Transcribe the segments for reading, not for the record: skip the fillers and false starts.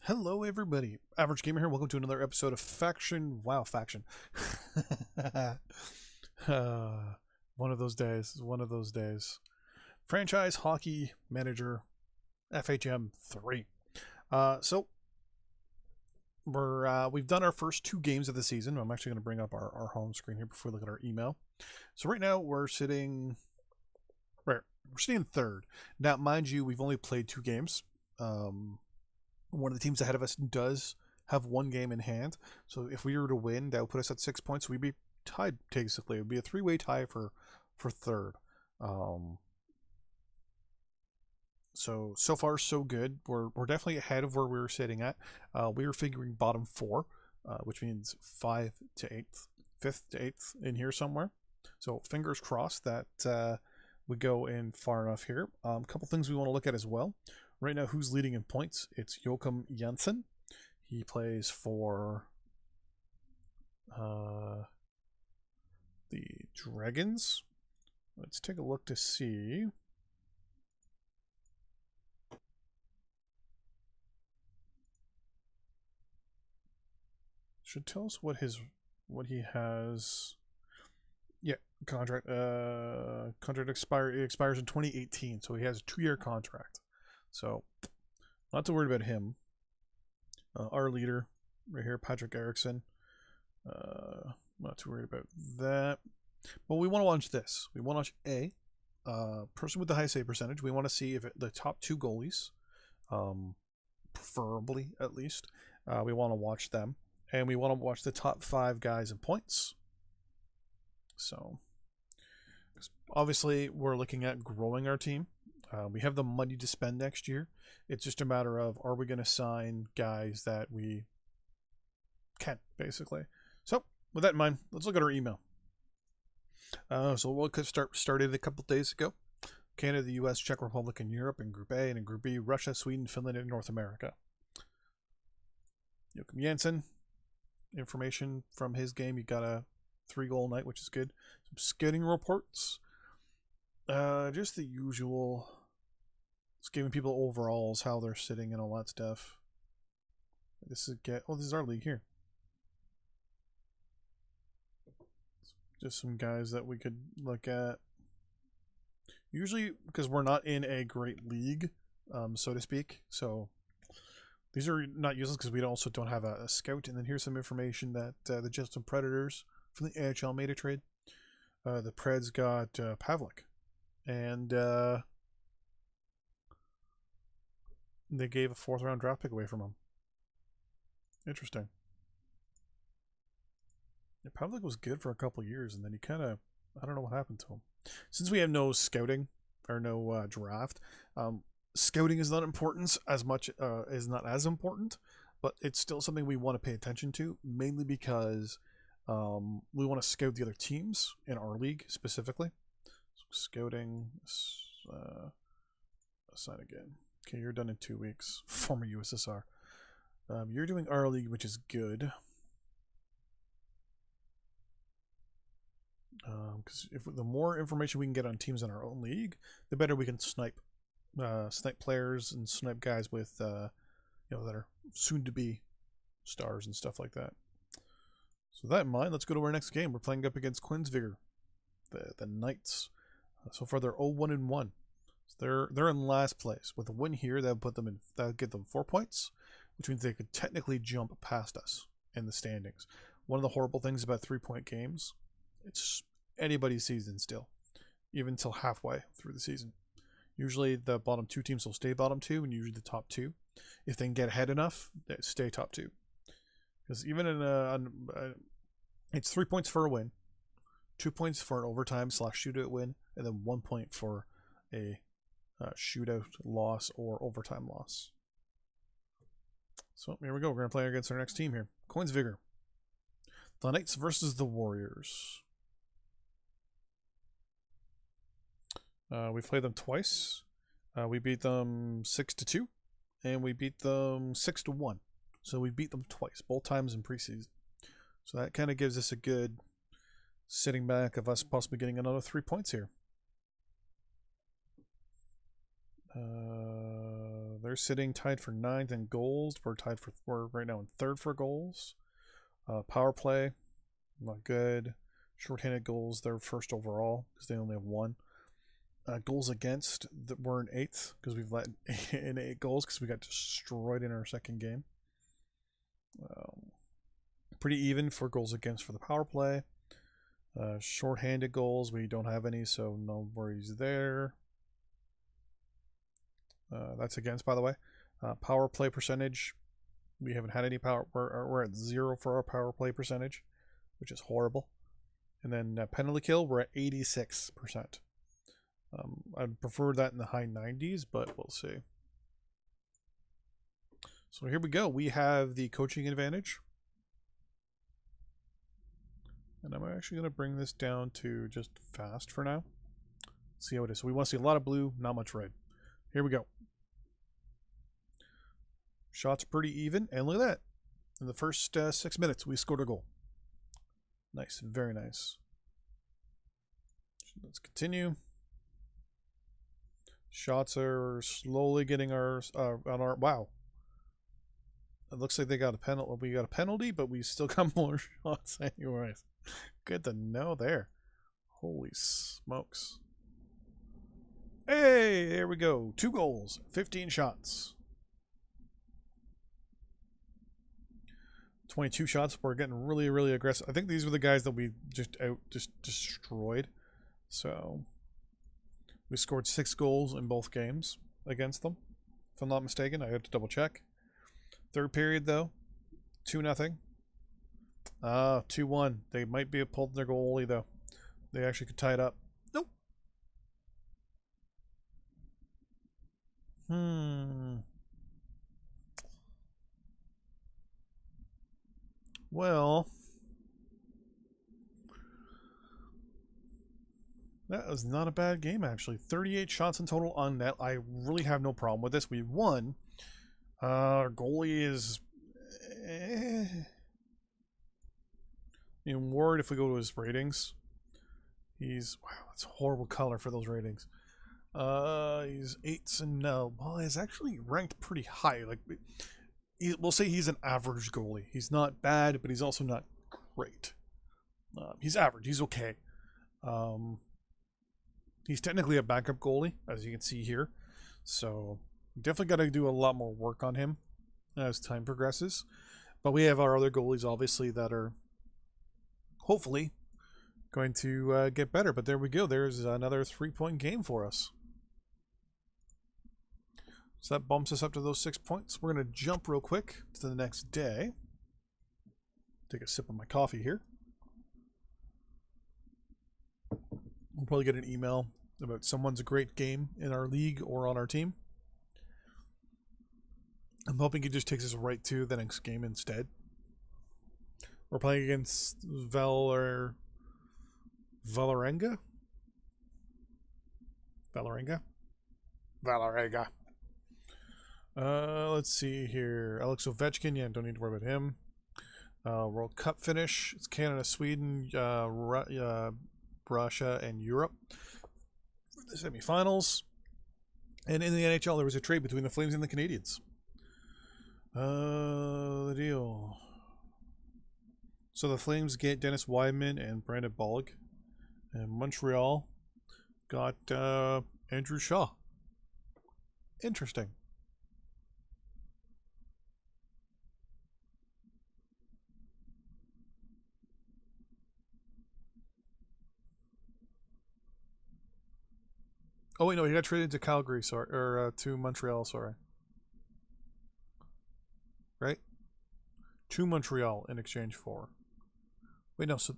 Hello, everybody. Average Gamer here. Welcome to another episode of Faction. Wow, Faction. uh, one of those days. One of those days. Franchise Hockey Manager FHM 3. So we've done our first two games of the season. I'm actually going to bring up our home screen here before we look at our email. So right now we're sitting third. Now, mind you, we've only played two games. One of the teams ahead of us does have one game in hand. So if we were to win, that would put us at 6 points. We'd be tied, basically. It would be a three-way tie for third. So far, so good. We're definitely ahead of where we were sitting at. We were figuring bottom four, which means 5 to 8th, 5th to 8th in here somewhere. So fingers crossed that we go in far enough here. A couple things we want to look at as well. Right now, who's leading in points? It's Joachim Jensen. He plays for the Dragons. Let's take a look to see. Should tell us what he has. Yeah, contract expires in 2018, so he has a 2-year contract. So, not too worried about him. Our leader, right here, Patrick Erickson. Not too worried about that. But we want to watch this. We want to watch person with the high save percentage. We want to see if the top two goalies, preferably at least, we want to watch them. And we want to watch the top 5 guys in points. So, obviously, we're looking at growing our team. We have the money to spend next year. It's just a matter of, are we going to sign guys that we can, basically. So, with that in mind, let's look at our email. So we'll started a couple days ago. Canada, the US, Czech Republic, and Europe in Group A, and in Group B, Russia, Sweden, Finland, and North America. Joachim Jensen, information from his game. He got a 3-goal night, which is good. Some skating reports. Just the usual. Just giving people overalls, how they're sitting, and all that stuff. This is our league here. Just some guys that we could look at. Usually, because we're not in a great league, so to speak. So these are not useless because we also don't have a scout. And then here's some information that the Justin Predators from the AHL made a trade. The Preds got Pavlik. And they gave a 4th-round draft pick away from him. Interesting. Yeah, Pavlik was good for a couple years, and then he kind of, I don't know what happened to him. Since we have no scouting or no draft, scouting is not important as much, is not as important, but it's still something we want to pay attention to, mainly because we want to scout the other teams in our league specifically. So scouting, assign again. Okay, you're done in 2 weeks. Former USSR. You're doing our league, which is good. Because if the more information we can get on teams in our own league, the better we can snipe players and snipe guys with that are soon to be stars and stuff like that. So with that in mind, let's go to our next game. We're playing up against Quinnsviger, the Knights. So far they're 0-1-1. So they're in last place. With a win here, that would give them 4 points, which means they could technically jump past us in the standings. One of the horrible things about 3-point games, it's anybody's season still, even until halfway through the season. Usually the bottom 2 teams will stay bottom 2, and usually the top 2, if they can get ahead enough, they stay top 2. Because even in it's 3 points for a win, 2 points for an overtime / shootout win, and then 1 point for a shootout loss or overtime loss. So here we go. We're going to play against our next team here. Quinnsviger. The Knights versus the Warriors. We've played them twice. We beat them 6-2, and we beat them 6-1. So we beat them twice, both times in preseason. So that kind of gives us a good sitting back of us possibly getting another 3 points here. they're sitting tied for 9th in goals. We're right now in 3rd for goals. Power play, not good. Shorthanded goals, they're 1st overall because they only have 1. Goals against, we're in 8th because we've let in 8 goals because we got destroyed in our 2nd game. Pretty even for goals against for the power play. Shorthanded goals, we don't have any, so no worries there. That's against, by the way. Power play percentage, we haven't had any power. We're at 0 for our power play percentage, which is horrible. And then penalty kill, we're at 86%. I'd prefer that in the high 90s, but we'll see. So here we go. We have the coaching advantage. And I'm actually going to bring this down to just fast for now. See how it is. So we want to see a lot of blue, not much red. Here we go. Shots pretty even. And look at that. In the first 6 minutes, we scored a goal. Nice. Very nice. Let's continue. Shots are slowly getting ours on our... Wow. It looks like they got a penalty. We got a penalty, but we still got more shots anyways. Good to know there. Holy smokes. Hey, there we go. 2 goals, 15 shots. 22 shots. We're getting really, really aggressive. I think these were the guys that we just destroyed. So we scored 6 goals in both games against them. If I'm not mistaken, I have to double check. 3rd period though, 2-0. 2-1. They might be pulled their goalie though. They actually could tie it up. Nope. Well, that was not a bad game actually. 38 shots in total on net. I really have no problem with this. We won. Our goalie is... I'm worried if we go to his ratings. He's... Wow, that's a horrible color for those ratings. He's 8 and no. Well, he's actually ranked pretty high. Like, we'll say he's an average goalie. He's not bad, but he's also not great. He's average. He's okay. He's technically a backup goalie, as you can see here. So, definitely got to do a lot more work on him as time progresses. But we have our other goalies, obviously, that are hopefully going to get better. But there we go. There's another 3-point game for us. So that bumps us up to those 6 points. We're going to jump real quick to the next day. Take a sip of my coffee here. We'll probably get an email about someone's a great game in our league or on our team. I'm hoping he just takes us right to the next game instead. We're playing against Valorenga? Let's see here. Alex Ovechkin, yeah, don't need to worry about him. World Cup finish. It's Canada, Sweden, Russia, and Europe for the semifinals. And in the NHL, there was a trade between the Flames and the Canadiens. The deal. So the Flames get Dennis Wideman and Brandon Bollig. And Montreal got Andrew Shaw. Interesting. Oh wait, no, he got traded to Calgary, sorry, or to Montreal, sorry. Right? To Montreal in exchange for. Wait, no, so...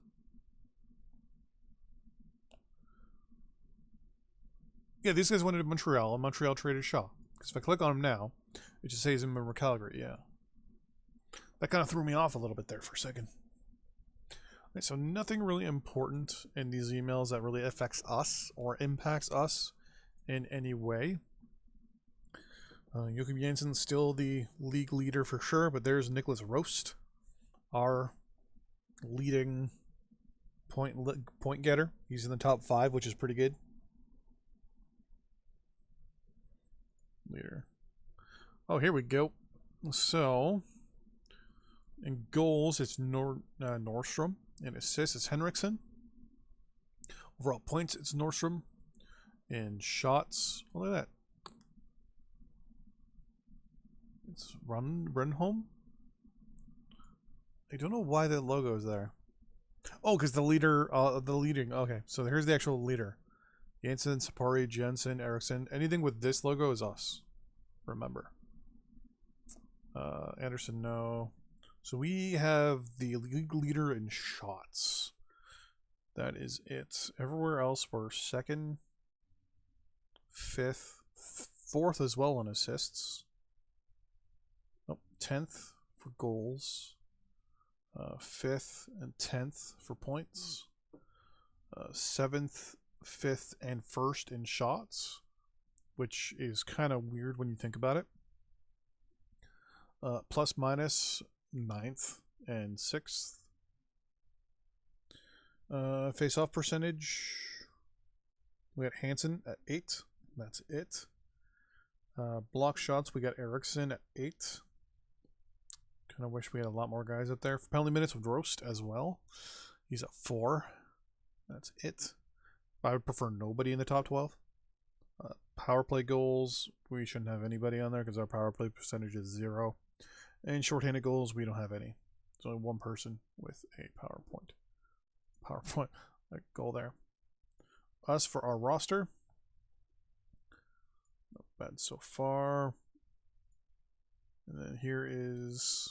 Yeah, these guys went to Montreal, and Montreal traded Shaw. Because if I click on him now, it just says him in Calgary, yeah. That kind of threw me off a little bit there for a second. Okay, so nothing really important in these emails that really affects us or impacts us in any way. Joachim Jansson's still the league leader for sure, but there's Nicholas Roast, our leading point getter. He's in the top 5, which is pretty good. Leader. Oh, here we go. So, in goals, it's Nordstrom. In assists, it's Henriksen. Overall points, it's Nordstrom. In shots, oh, look at that. It's Runholm. I don't know why that logo is there. Oh, because the leader, the leading. Okay, so here's the actual leader. Janssen, Sapari, Jensen, Eriksson. Anything with this logo is us. Remember. Anderson, no. So we have the league leader in shots. That is it. Everywhere else we're second, fifth, fourth as well in assists. Oh, 10th for goals. 5th and 10th for points. 7th, 5th, and 1st in shots, which is kind of weird when you think about it. Plus minus 9th and 6th. Face-off percentage. We got Hansen at 8. That's it. Block shots, we got Eriksson at 8. Kind of wish we had a lot more guys up there. For penalty minutes with Roast as well. He's at 4. That's it. I would prefer nobody in the top 12. Power play goals, we shouldn't have anybody on there because our power play percentage is 0. And shorthanded goals, we don't have any. There's only one person with a PowerPoint like goal there. Us for our roster. Not bad so far. And then here is,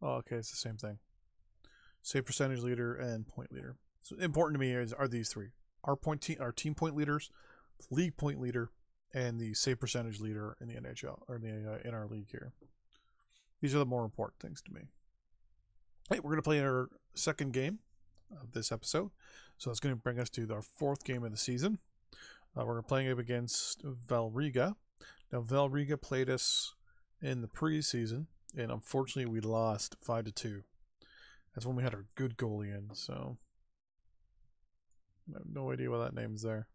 oh, okay, it's the same thing. Save percentage leader and point leader. So important to me are these three: our team point leaders, league point leader, and the save percentage leader in the NHL or in our league here. These are the more important things to me. Hey, we're gonna play our second game of this episode, so that's going to bring us to our 4th game of the season. We're playing up against Valriga. Now, Valriga played us in the preseason, and unfortunately, we lost 5-2. That's when we had our good goalie in. So, I have no idea why that name's there.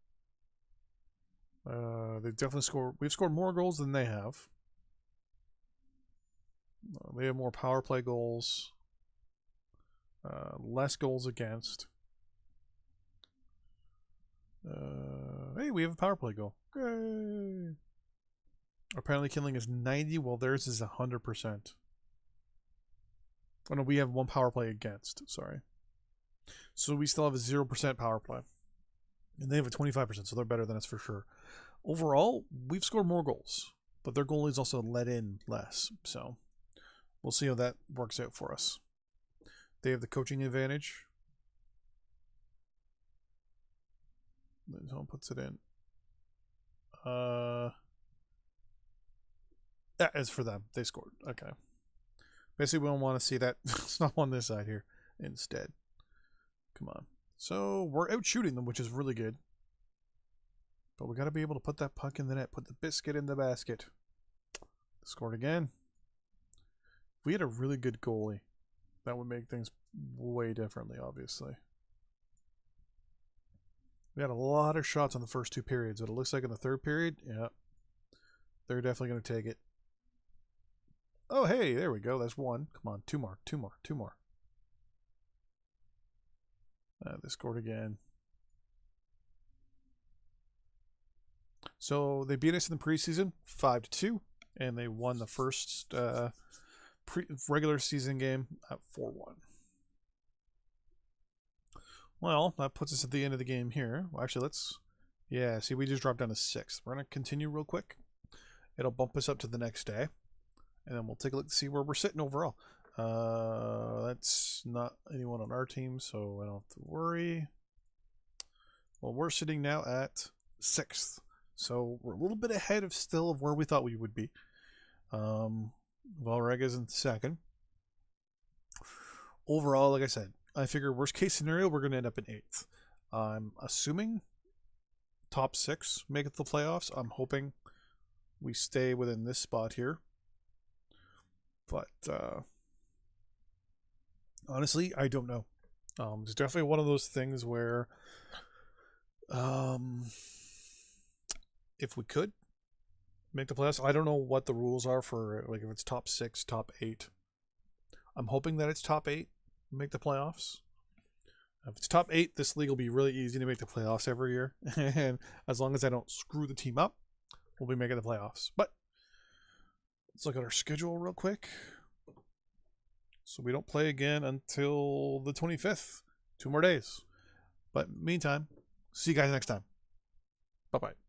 They definitely scored. We've scored more goals than they have. They have more power play goals. Less goals against. Hey, we have a power play goal. Yay! Our penalty killing is 90, while theirs is 100%. Oh no, we have one power play against. Sorry. So we still have a 0% power play. And they have a 25%, so they're better than us for sure. Overall, we've scored more goals, but their goalies also let in less. So we'll see how that works out for us. They have the coaching advantage. Then someone puts it in. As for them, they scored. Okay. Basically, we don't want to see that. It's not on this side here. Instead, come on. So we're out shooting them, which is really good. But we got to be able to put that puck in the net. Put the biscuit in the basket. Scored again. If we had a really good goalie, that would make things way differently, obviously. We had a lot of shots on the first 2 periods. What it looks like in the 3rd period, yeah. They're definitely going to take it. Oh, hey, there we go. That's 1. Come on, 2 more. They scored again. So they beat us in the preseason, 5-2, and they won the first regular season game at 4-1. Well, that puts us at the end of the game here. Well, actually, yeah, see, we just dropped down to 6th. We're going to continue real quick. It'll bump us up to the next day, and then we'll take a look to see where we're sitting overall. That's not anyone on our team, so I don't have to worry. Well, we're sitting now at 6th, so we're a little bit ahead of where we thought we would be. Valrega's in 2nd. Overall, like I said, I figure worst case scenario, we're going to end up in 8th. I'm assuming top 6 make it to the playoffs. I'm hoping we stay within this spot here. But honestly, I don't know. It's definitely one of those things where if we could, make the playoffs. I don't know what the rules are for, like, if it's top 6, top 8. I'm hoping that it's top 8 make the playoffs. If it's top 8, this league will be really easy to make the playoffs every year. And as long as I don't screw the team up, we'll be making the playoffs. But let's look at our schedule real quick. So we don't play again until the 25th. 2 more days. But meantime, see you guys next time. Bye-bye.